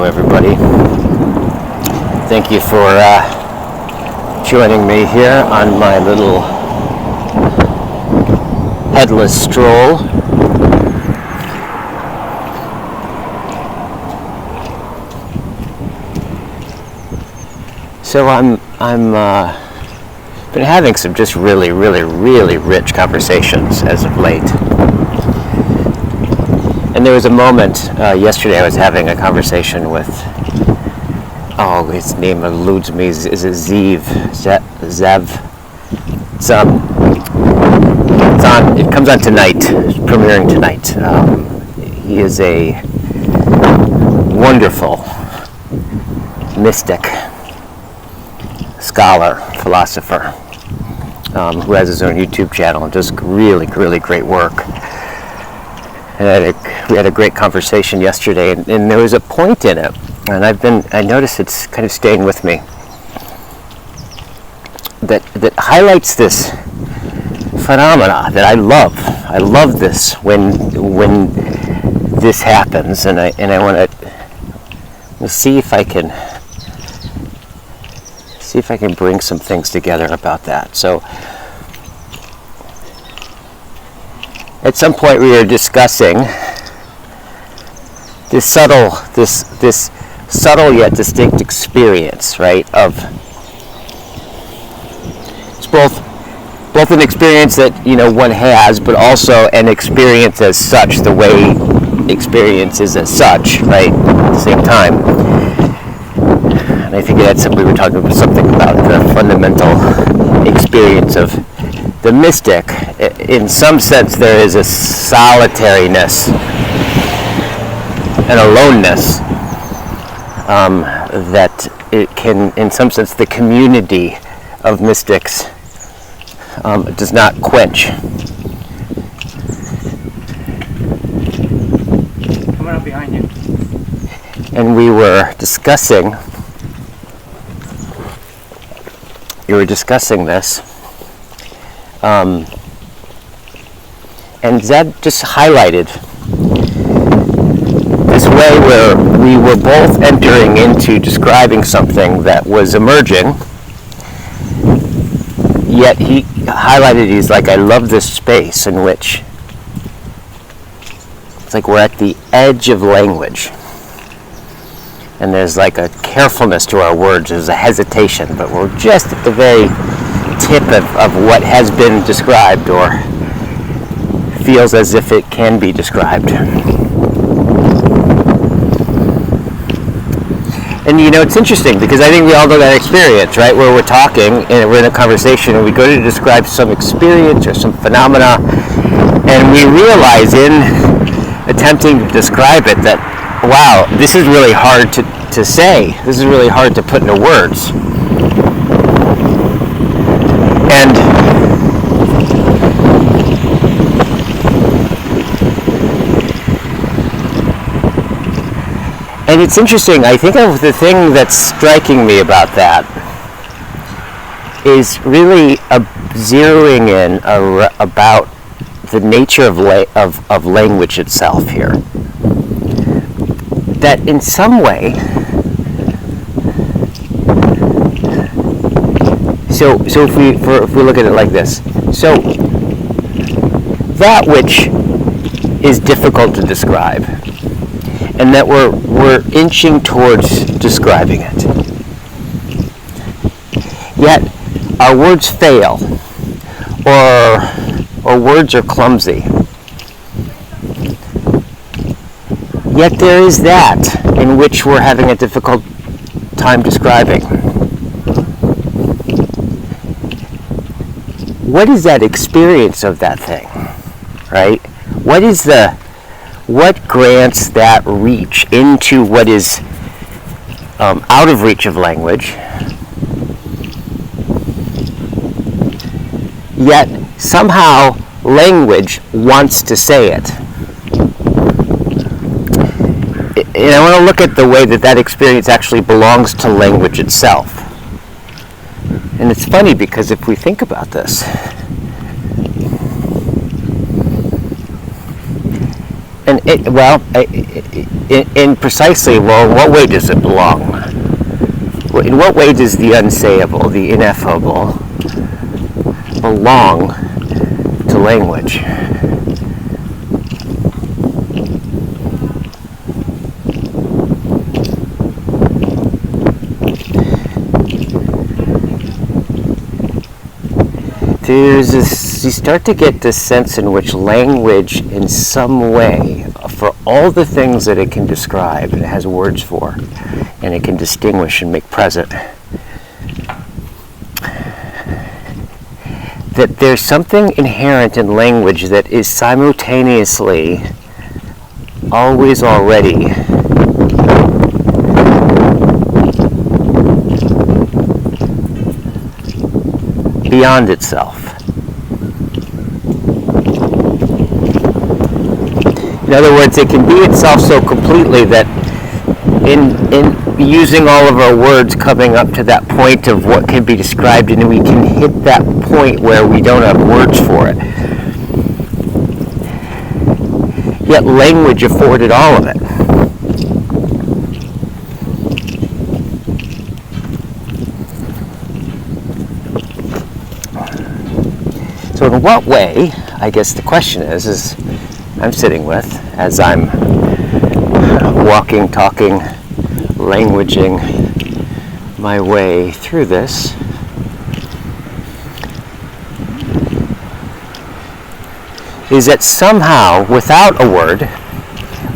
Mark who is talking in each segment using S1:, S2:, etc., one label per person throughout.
S1: everybody. Thank you for joining me here on my little headless stroll. So I'm been having some just really rich conversations as of late. And there was a moment yesterday I was having a conversation with, his name eludes me, is it Zev? It comes on tonight, it's premiering tonight. He is a wonderful mystic, scholar, philosopher, who has his own YouTube channel and does really great work. And we had a great conversation yesterday, and there was a point in it, and I noticed it's kind of staying with me, that highlights this phenomena that I love. I love this when this happens, and I want to see if I can bring some things together about that. So at some point we were discussing this subtle yet distinct experience, right? It's both an experience that one has, but also an experience as such, the way experience is as such, right? At the same time. And I think we were talking about something about the fundamental experience of the mystic. In some sense, there is a solitariness, an aloneness, that it can, in some sense, the community of mystics does not quench.
S2: Coming up behind you.
S1: And we were discussing this. And Zed just highlighted this way where we were both entering into describing something that was emerging, yet he highlighted, he's like, I love this space in which it's like we're at the edge of language, and there's like a carefulness to our words, there's a hesitation, but we're just at the very tip of what has been described or feels as if it can be described. And it's interesting because I think we all know that experience, right? Where we're talking and we're in a conversation and we go to describe some experience or some phenomena, and we realize in attempting to describe it that, wow, this is really hard to say. This is really hard to put into words. And it's interesting, I think the thing that's striking me about that is really zeroing in about the nature of language itself here. That in some way, so if we look at it like this, so that which is difficult to describe, and that we're inching towards describing it, yet our words fail, or words are clumsy. Yet there is that in which we're having a difficult time describing. What is that experience of that thing, right? What grants that reach into what is out of reach of language, yet somehow language wants to say it? And I want to look at the way that experience actually belongs to language itself. And it's funny because if we think about this, In precisely, well, what way does it belong? In what way does the unsayable, the ineffable, belong to language? You start to get this sense in which language, in some way, for all the things that it can describe and it has words for, and it can distinguish and make present, that there's something inherent in language that is simultaneously always already beyond itself. In other words, it can be itself so completely that in using all of our words coming up to that point of what can be described, and we can hit that point where we don't have words for it. Yet language afforded all of it. So in what way, I guess the question is I'm sitting with, as I'm walking, talking, languaging my way through this, is that somehow, without a word,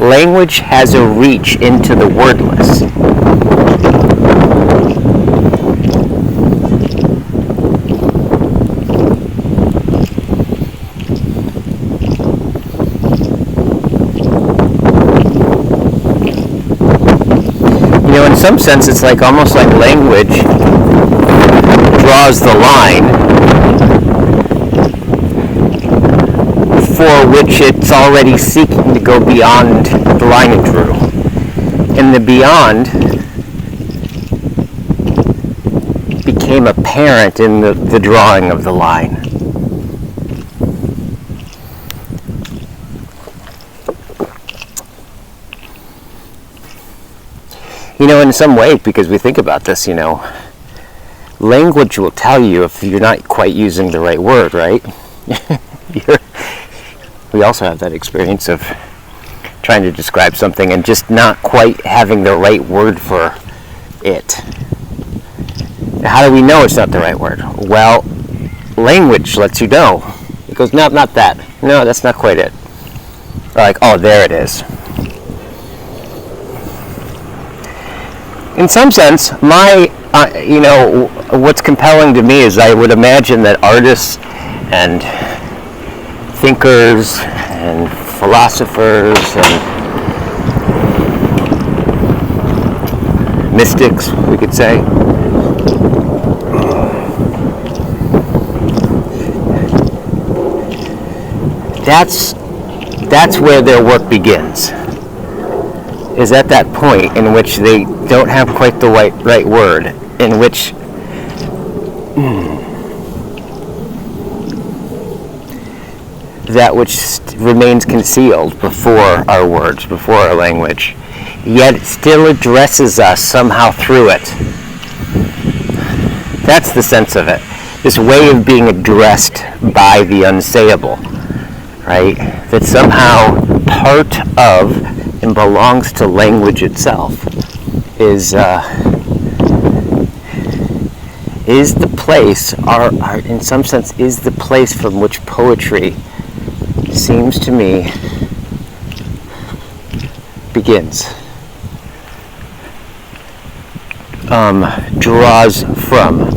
S1: language has a reach into the wordless. In some sense, it's like almost like language draws the line for which it's already seeking to go beyond the line it drew. And the beyond became apparent in the drawing of the line. In some way, because we think about this, language will tell you if you're not quite using the right word, right? We also have that experience of trying to describe something and just not quite having the right word for it. How do we know it's not the right word? Well, language lets you know. It goes, no, not that. No, that's not quite it. Or like, oh, there it is. In some sense, what's compelling to me is I would imagine that artists and thinkers and philosophers and mystics, we could say, that's where their work begins. Is at that point in which they don't have quite the right word, in which that which remains concealed before our words, before our language, yet it still addresses us somehow through it. That's the sense of it. This way of being addressed by the unsayable, right? That's somehow part of and belongs to language itself, is the place, in some sense, is the place from which poetry seems to me begins, draws from.